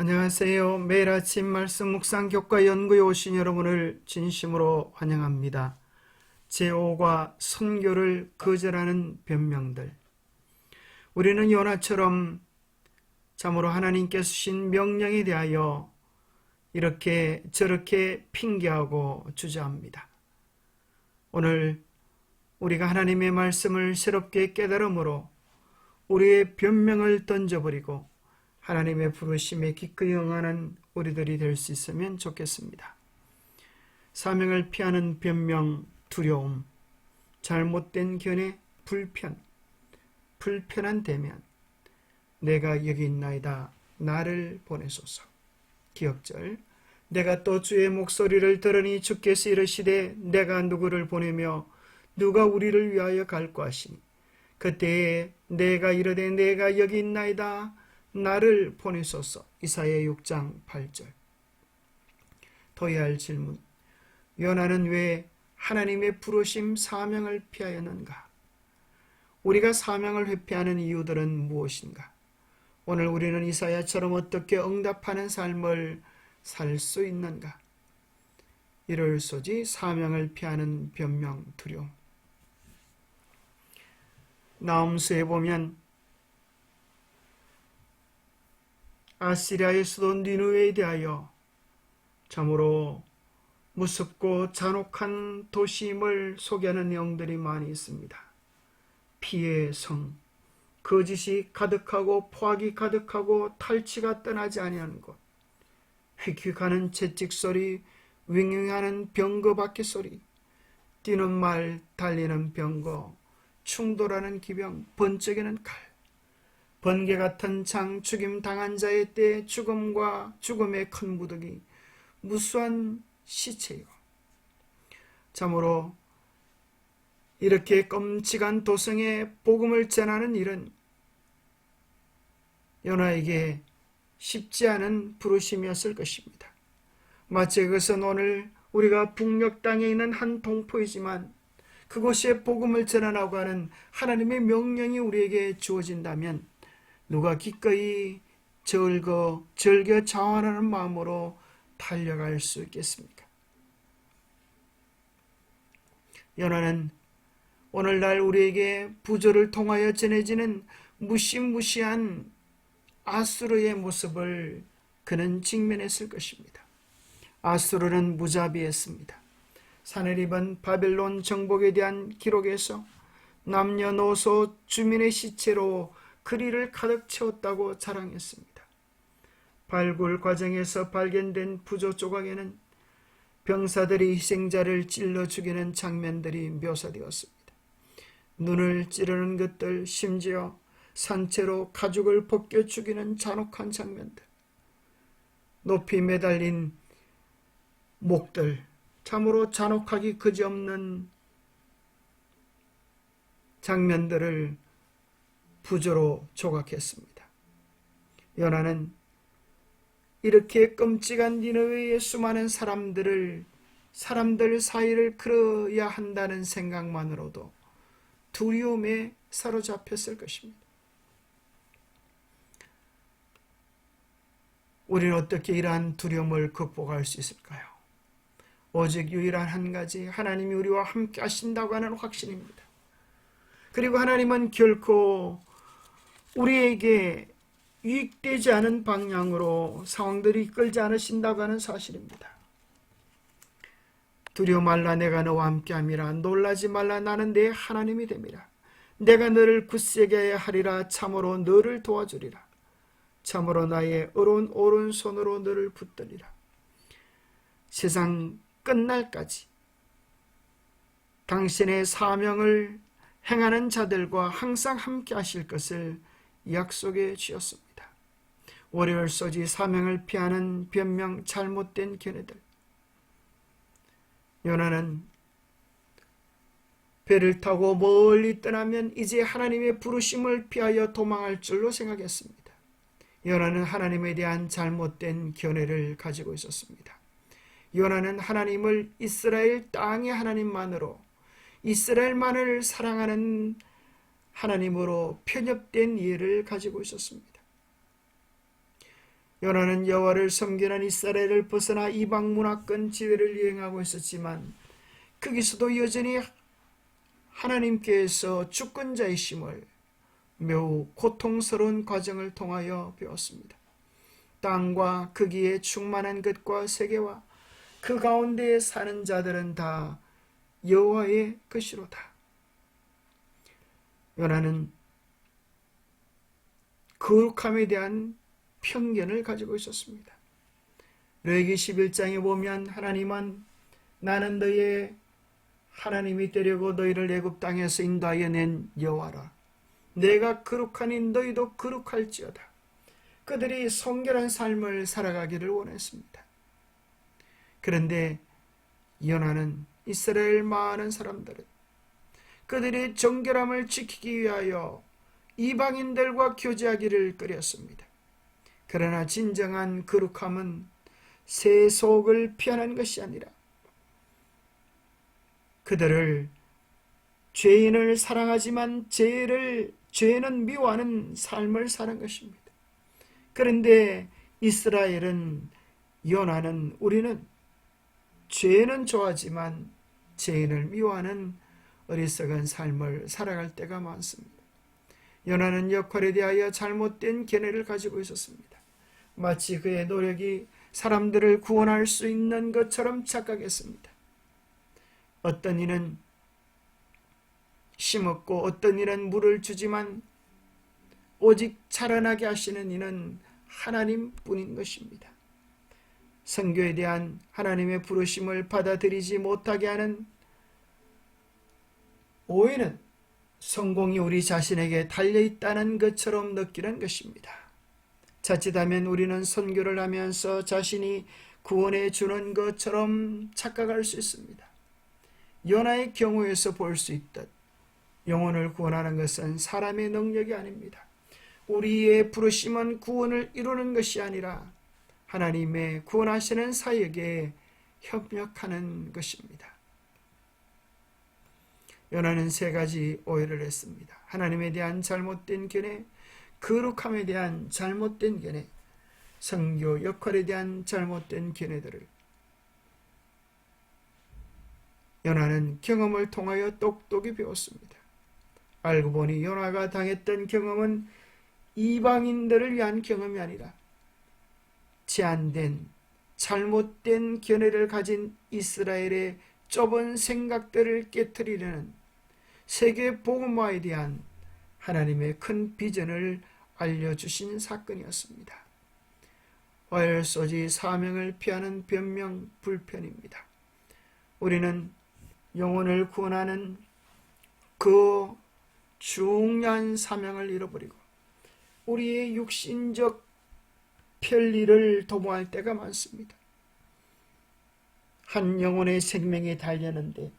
안녕하세요. 매일 아침 말씀 묵상 교과 연구에 오신 여러분을 진심으로 환영합니다. 제오가 선교를 거절하는 변명들. 우리는 요나처럼 참으로 하나님께서 주신 명령에 대하여 이렇게 저렇게 핑계하고 주저합니다. 오늘 우리가 하나님의 말씀을 새롭게 깨달음으로 우리의 변명을 던져버리고 하나님의 부르심에 기꺼이 응하는 우리들이 될 수 있으면 좋겠습니다. 사명을 피하는 변명, 두려움, 잘못된 견해, 불편한 대면, 내가 여기 있나이다, 나를 보내소서. 기억절, 내가 또 주의 목소리를 들으니 주께서 이르시되 내가 누구를 보내며 누가 우리를 위하여 갈고 하시니 그때에 내가 이르되 내가 여기 있나이다, 나를 보내소서. 이사야 6장 8절. 더해야 할 질문. 요나는 왜 하나님의 부르심 사명을 피하였는가? 우리가 사명을 회피하는 이유들은 무엇인가? 오늘 우리는 이사야처럼 어떻게 응답하는 삶을 살 수 있는가? 이럴 소지 사명을 피하는 변명, 두려움. 나홈수에 보면 아시리아의 수도 니느웨에 대하여 참으로 무섭고 잔혹한 도시임을 소개하는 내용들이 많이 있습니다. 피의 성, 거짓이 가득하고 포악이 가득하고 탈취가 떠나지 아니하는 곳, 휙휙하는 채찍소리, 윙윙하는 병거 바퀴 소리, 뛰는 말, 달리는 병거, 충돌하는 기병, 번쩍이는 칼, 번개 같은 장, 죽임 당한 자의 때 죽음과 죽음의 큰 무더기, 무수한 시체요. 참으로 이렇게 끔찍한 도성에 복음을 전하는 일은 요나에게 쉽지 않은 부르심이었을 것입니다. 마치 그것은 오늘 우리가 북녘 땅에 있는 한 동포이지만 그곳에 복음을 전하라고 하는 하나님의 명령이 우리에게 주어진다면 누가 기꺼이 절겨 자원하는 마음으로 달려갈 수 있겠습니까? 요나는 오늘날 우리에게 부조를 통하여 전해지는 무시무시한 아수르의 모습을 그는 직면했을 것입니다. 아수르는 무자비했습니다. 산을 입은 바벨론 정복에 대한 기록에서 남녀노소 주민의 시체로 그리를 가득 채웠다고 자랑했습니다. 발굴 과정에서 발견된 부조 조각에는 병사들이 희생자를 찔러 죽이는 장면들이 묘사되었습니다. 눈을 찌르는 것들, 심지어 산채로 가죽을 벗겨 죽이는 잔혹한 장면들, 높이 매달린 목들, 참으로 잔혹하기 그지없는 장면들을 부조로 조각했습니다. 요나는 이렇게 끔찍한 니느웨의 수많은 사람들 사이를 끌어야 한다는 생각만으로도 두려움에 사로잡혔을 것입니다. 우리는 어떻게 이러한 두려움을 극복할 수 있을까요? 오직 유일한 한 가지, 하나님이 우리와 함께 하신다고 하는 확신입니다. 그리고 하나님은 결코 우리에게 유익되지 않은 방향으로 상황들이 이끌지 않으신다고 하는 사실입니다. 두려워 말라, 내가 너와 함께함이라. 놀라지 말라, 나는 내 하나님이 됨이라. 내가 너를 굳세게 하리라. 참으로 너를 도와주리라. 참으로 나의 의로운 오른손으로 너를 붙들리라. 세상 끝날까지 당신의 사명을 행하는 자들과 항상 함께 하실 것을 약속해 주셨습니다. 월요일 소지 사명을 피하는 변명, 잘못된 견해들. 요나는 배를 타고 멀리 떠나면 이제 하나님의 부르심을 피하여 도망할 줄로 생각했습니다. 요나는 하나님에 대한 잘못된 견해를 가지고 있었습니다. 요나는 하나님을 이스라엘 땅의 하나님만으로, 이스라엘만을 사랑하는 하나님으로 편협된 이해를 가지고 있었습니다. 요나는 여호와를 섬기는 이스라엘을 벗어나 이방 문화권 지배를 이행하고 있었지만 거기서도 여전히 하나님께서 주권자이심을 매우 고통스러운 과정을 통하여 배웠습니다. 땅과 거기에 충만한 것과 세계와 그 가운데에 사는 자들은 다 여호와의 것이로다. 요나는 거룩함에 대한 편견을 가지고 있었습니다. 레위기 11장에 보면 하나님은 나는 너의 하나님이 되려고 너희를 애굽 땅에서 인도하여 낸 여호와라. 내가 거룩하니 너희도 거룩할지어다. 그들이 성결한 삶을 살아가기를 원했습니다. 그런데 요나는 이스라엘 많은 사람들은 그들의 정결함을 지키기 위하여 이방인들과 교제하기를 꺼렸습니다. 그러나 진정한 거룩함은 세속을 피하는 것이 아니라 그들을 죄인을 사랑하지만 죄는 미워하는 삶을 사는 것입니다. 그런데 이스라엘은 요나는 우리는 죄는 좋아하지만 죄인을 미워하는 어리석은 삶을 살아갈 때가 많습니다. 요나는 역할에 대하여 잘못된 견해를 가지고 있었습니다. 마치 그의 노력이 사람들을 구원할 수 있는 것처럼 착각했습니다. 어떤 이는 심었고 어떤 이는 물을 주지만 오직 자라나게 하시는 이는 하나님뿐인 것입니다. 선교에 대한 하나님의 부르심을 받아들이지 못하게 하는 오해는 성공이 우리 자신에게 달려있다는 것처럼 느끼는 것입니다. 자칫하면 우리는 선교를 하면서 자신이 구원해 주는 것처럼 착각할 수 있습니다. 요나의 경우에서 볼 수 있듯 영혼을 구원하는 것은 사람의 능력이 아닙니다. 우리의 부르심은 구원을 이루는 것이 아니라 하나님의 구원하시는 사역에 협력하는 것입니다. 요나는 세 가지 오해를 했습니다. 하나님에 대한 잘못된 견해, 거룩함에 대한 잘못된 견해, 선교 역할에 대한 잘못된 견해들을 요나는 경험을 통하여 똑똑히 배웠습니다. 알고 보니 요나가 당했던 경험은 이방인들을 위한 경험이 아니라 제한된 잘못된 견해를 가진 이스라엘의 좁은 생각들을 깨트리려는 세계 복음화에 대한 하나님의 큰 비전을 알려주신 사건이었습니다. 어혈소지 사명을 피하는 변명 불편입니다. 우리는 영혼을 구원하는 그 중요한 사명을 잃어버리고 우리의 육신적 편리를 도모할 때가 많습니다. 한 영혼의 생명이 달렸는데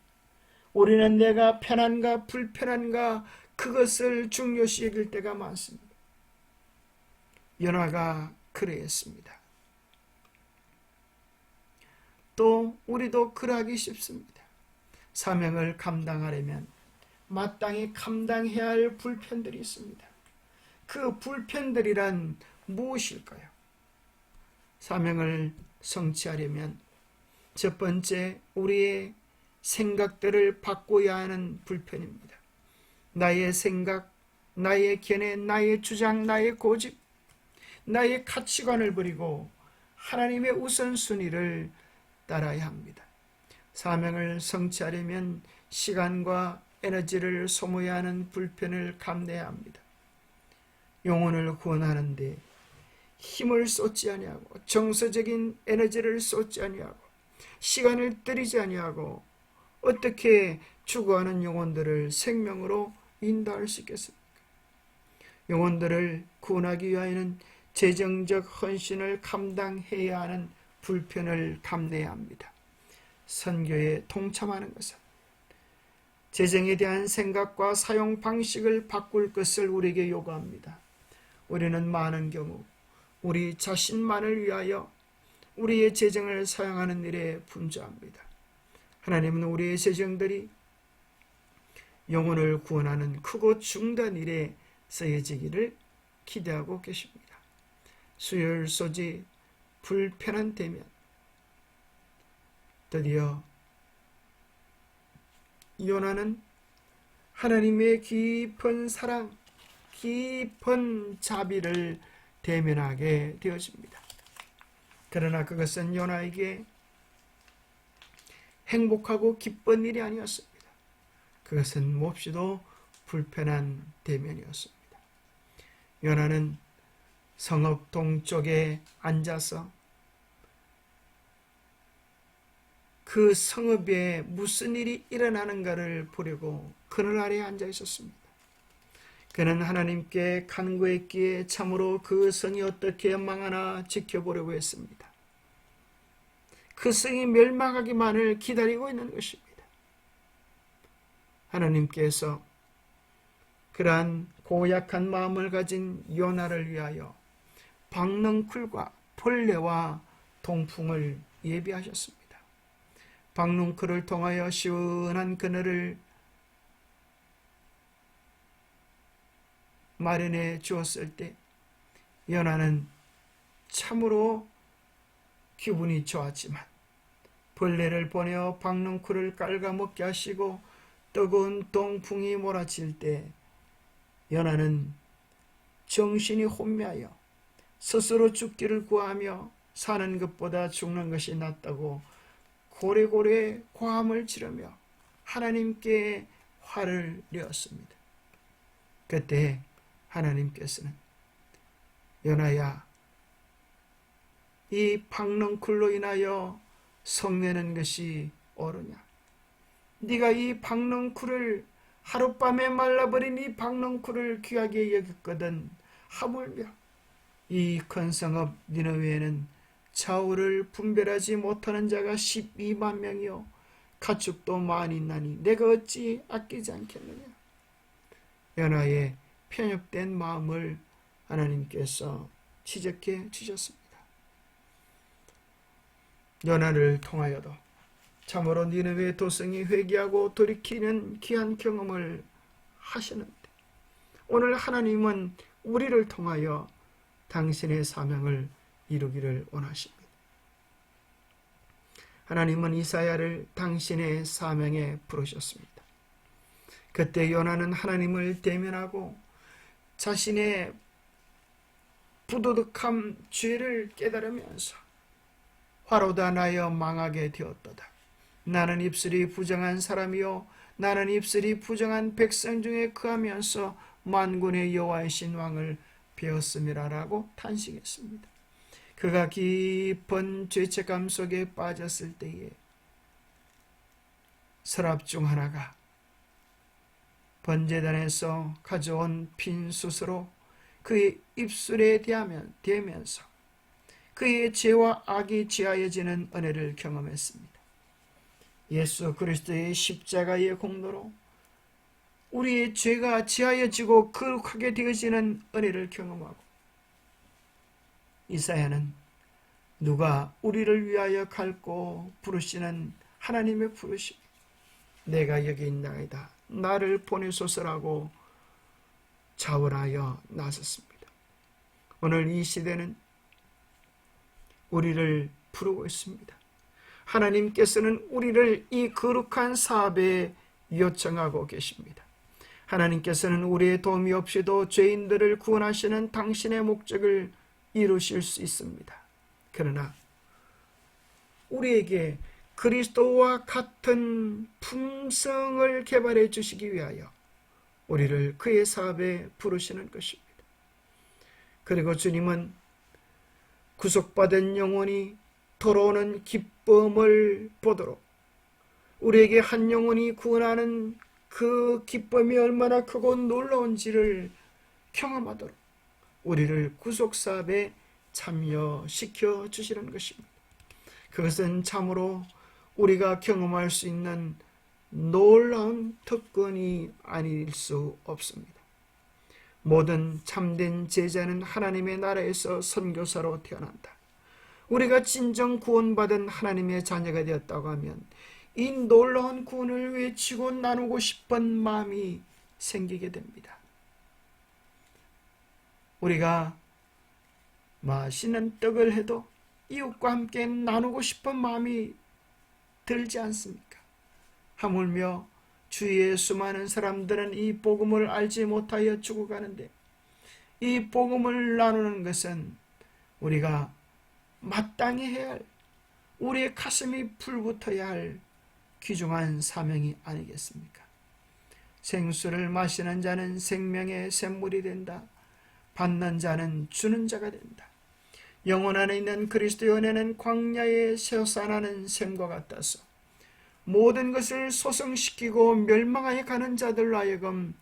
우리는 내가 편한가 불편한가 그것을 중요시 여길 때가 많습니다. 요나가 그러했습니다. 또 우리도 그러하기 쉽습니다. 사명을 감당하려면 마땅히 감당해야 할 불편들이 있습니다. 그 불편들이란 무엇일까요? 사명을 성취하려면 첫 번째 우리의 생각들을 바꿔야 하는 불편입니다. 나의 생각, 나의 견해, 나의 주장, 나의 고집, 나의 가치관을 버리고 하나님의 우선순위를 따라야 합니다. 사명을 성취하려면 시간과 에너지를 소모해야 하는 불편을 감내해야 합니다. 영혼을 구원하는데 힘을 쏟지 아니하고 정서적인 에너지를 쏟지 아니하고 시간을 들이지 아니하고 어떻게 죽어가는 영혼들을 생명으로 인도할 수 있겠습니까? 영혼들을 구원하기 위하여는 재정적 헌신을 감당해야 하는 불편을 감내해야 합니다. 선교에 동참하는 것은 재정에 대한 생각과 사용 방식을 바꿀 것을 우리에게 요구합니다. 우리는 많은 경우 우리 자신만을 위하여 우리의 재정을 사용하는 일에 분주합니다. 하나님은 우리의 재정들이 영혼을 구원하는 크고 중대한 일에 쓰여지기를 기대하고 계십니다. 수혈 소지, 불편한 대면, 드디어 요나는 하나님의 깊은 사랑, 깊은 자비를 대면하게 되어집니다. 그러나 그것은 요나에게 행복하고 기쁜 일이 아니었습니다. 그것은 몹시도 불편한 대면이었습니다. 요나는 성읍 동쪽에 앉아서 그 성읍에 무슨 일이 일어나는가를 보려고 그늘 아래에 앉아 있었습니다. 그는 하나님께 간구했기에 참으로 그 성이 어떻게 망하나 지켜보려고 했습니다. 그 성이 멸망하기만을 기다리고 있는 것입니다. 하나님께서 그러한 고약한 마음을 가진 요나를 위하여 박넝쿨과 벌레와 동풍을 예비하셨습니다. 박넝쿨을 통하여 시원한 그늘을 마련해 주었을 때 요나는 참으로 기분이 좋았지만 벌레를 보내어 박넝쿨을 깔아먹게 하시고 뜨거운 동풍이 몰아칠 때 요나는 정신이 혼미하여 스스로 죽기를 구하며 사는 것보다 죽는 것이 낫다고 고래고래 고함을 지르며 하나님께 화를 내었습니다. 그때 하나님께서는 요나야, 이 박넝쿨로 인하여 성내는 것이 옳으냐? 네가 이 박넝쿨을 하룻밤에 말라버린 이 박넝쿨을 귀하게 여겼거든 하물며 이 큰 성읍 니느웨에는 좌우를 분별하지 못하는 자가 12만 명이요 가축도 많이 있나니 내가 어찌 아끼지 않겠느냐. 요나의 편협된 마음을 하나님께서 지적해 주셨습니다. 요나를 통하여도 참으로 니느웨 도성이 회개하고 돌이키는 귀한 경험을 하시는데 오늘 하나님은 우리를 통하여 당신의 사명을 이루기를 원하십니다. 하나님은 이사야를 당신의 사명에 부르셨습니다. 그때 요나는 하나님을 대면하고 자신의 부도덕함 죄를 깨달으면서 화로다 나여 망하게 되었도다. 나는 입술이 부정한 사람이요 나는 입술이 부정한 백성 중에 거하면서 만군의 여호와의 신왕을 배웠음이라라고 탄식했습니다. 그가 깊은 죄책감 속에 빠졌을 때에 서랍 중 하나가 번제단에서 가져온 빈 숯으로 그의 입술에 대면서 그의 죄와 악이 지하여지는 은혜를 경험했습니다. 예수 그리스도의 십자가의 공로로 우리의 죄가 지하여지고 거룩하게 되어지는 은혜를 경험하고 이사야는 누가 우리를 위하여 갈고 부르시는 하나님의 부르심 내가 여기 있나이다 나를 보내소서라고 자원하여 나섰습니다. 오늘 이 시대는 우리를 부르고 있습니다. 하나님께서는 우리를 이 거룩한 사업에 요청하고 계십니다. 하나님께서는 우리의 도움이 없이도 죄인들을 구원하시는 당신의 목적을 이루실 수 있습니다. 그러나 우리에게 그리스도와 같은 품성을 개발해 주시기 위하여 우리를 그의 사업에 부르시는 것입니다. 그리고 주님은 구속받은 영혼이 돌아오는 기쁨을 보도록 우리에게 한 영혼이 구원하는 그 기쁨이 얼마나 크고 놀라운지를 경험하도록 우리를 구속사업에 참여시켜 주시는 것입니다. 그것은 참으로 우리가 경험할 수 있는 놀라운 특권이 아닐 수 없습니다. 모든 참된 제자는 하나님의 나라에서 선교사로 태어난다. 우리가 진정 구원받은 하나님의 자녀가 되었다고 하면 이 놀라운 구원을 외치고 나누고 싶은 마음이 생기게 됩니다. 우리가 맛있는 떡을 해도 이웃과 함께 나누고 싶은 마음이 들지 않습니까? 하물며 주위의 수많은 사람들은 이 복음을 알지 못하여 죽어가는데, 이 복음을 나누는 것은 우리가 마땅히 해야 할, 우리의 가슴이 불붙어야 할 귀중한 사명이 아니겠습니까? 생수를 마시는 자는 생명의 샘물이 된다. 받는 자는 주는 자가 된다. 영혼 안에 있는 그리스도의 은혜는 광야에 솟아나는 샘과 같아서 모든 것을 소성시키고 멸망하여 가는 자들로 하여금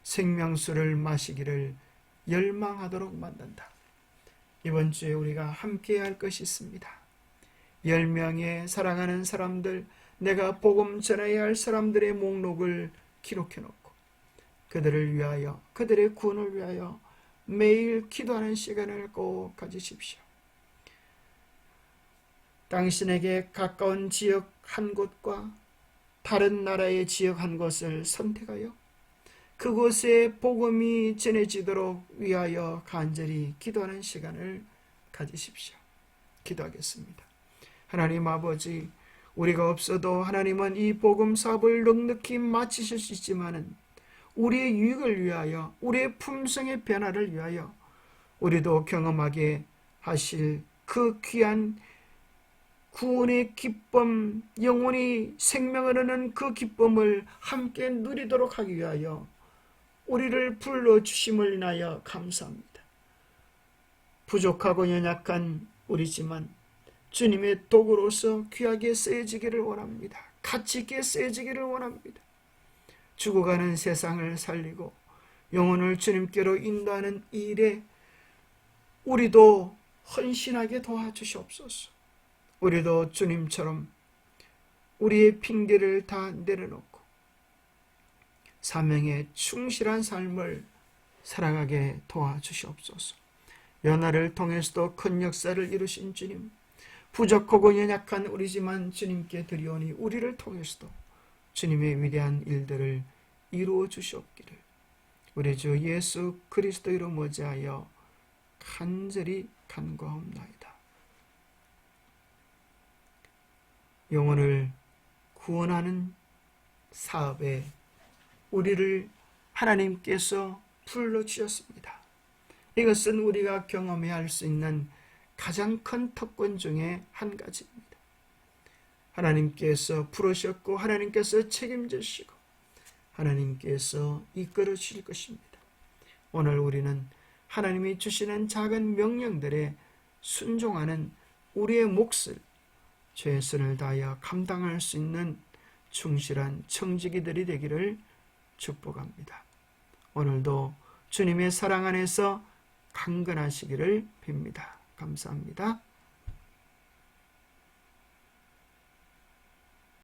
생명수를 마시기를 열망하도록 만든다. 이번 주에 우리가 함께 할 것이 있습니다. 10명의 사랑하는 사람들, 내가 복음 전해야 할 사람들의 목록을 기록해 놓고 그들을 위하여, 그들의 구원을 위하여 매일 기도하는 시간을 꼭 가지십시오. 당신에게 가까운 지역 한 곳과 다른 나라의 지역 한 곳을 선택하여 그곳에 복음이 전해지도록 위하여 간절히 기도하는 시간을 가지십시오. 기도하겠습니다. 하나님 아버지, 우리가 없어도 하나님은 이 복음 사업을 넉넉히 마치실 수 있지만은 우리의 유익을 위하여, 우리의 품성의 변화를 위하여 우리도 경험하게 하실 그 귀한 구원의 기쁨, 영원히 생명을 얻는 그 기쁨을 함께 누리도록 하기 위하여 우리를 불러주심을 인하여 감사합니다. 부족하고 연약한 우리지만 주님의 도구로서 귀하게 쓰여지기를 원합니다. 가치 있게 쓰여지기를 원합니다. 죽어가는 세상을 살리고 영혼을 주님께로 인도하는 일에 우리도 헌신하게 도와주시옵소서. 우리도 주님처럼 우리의 핑계를 다 내려놓고 사명에 충실한 삶을 살아가게 도와주시옵소서. 연하를 통해서도 큰 역사를 이루신 주님, 부족하고 연약한 우리지만 주님께 드리오니 우리를 통해서도 주님의 위대한 일들을 이루어 주시옵기를 우리 주 예수 그리스도로 머지하여 간절히 간구하옵나이다. 영혼을 구원하는 사업에 우리를 하나님께서 불러주셨습니다. 이것은 우리가 경험해야 할 수 있는 가장 큰 특권 중에 한 가지입니다. 하나님께서 부르셨고 하나님께서 책임지시고 하나님께서 이끌어 주실 것입니다. 오늘 우리는 하나님이 주시는 작은 명령들에 순종하는 우리의 몫을 최선을 다하여 감당할 수 있는 충실한 청지기들이 되기를 축복합니다. 오늘도 주님의 사랑 안에서 강건하시기를 빕니다. 감사합니다.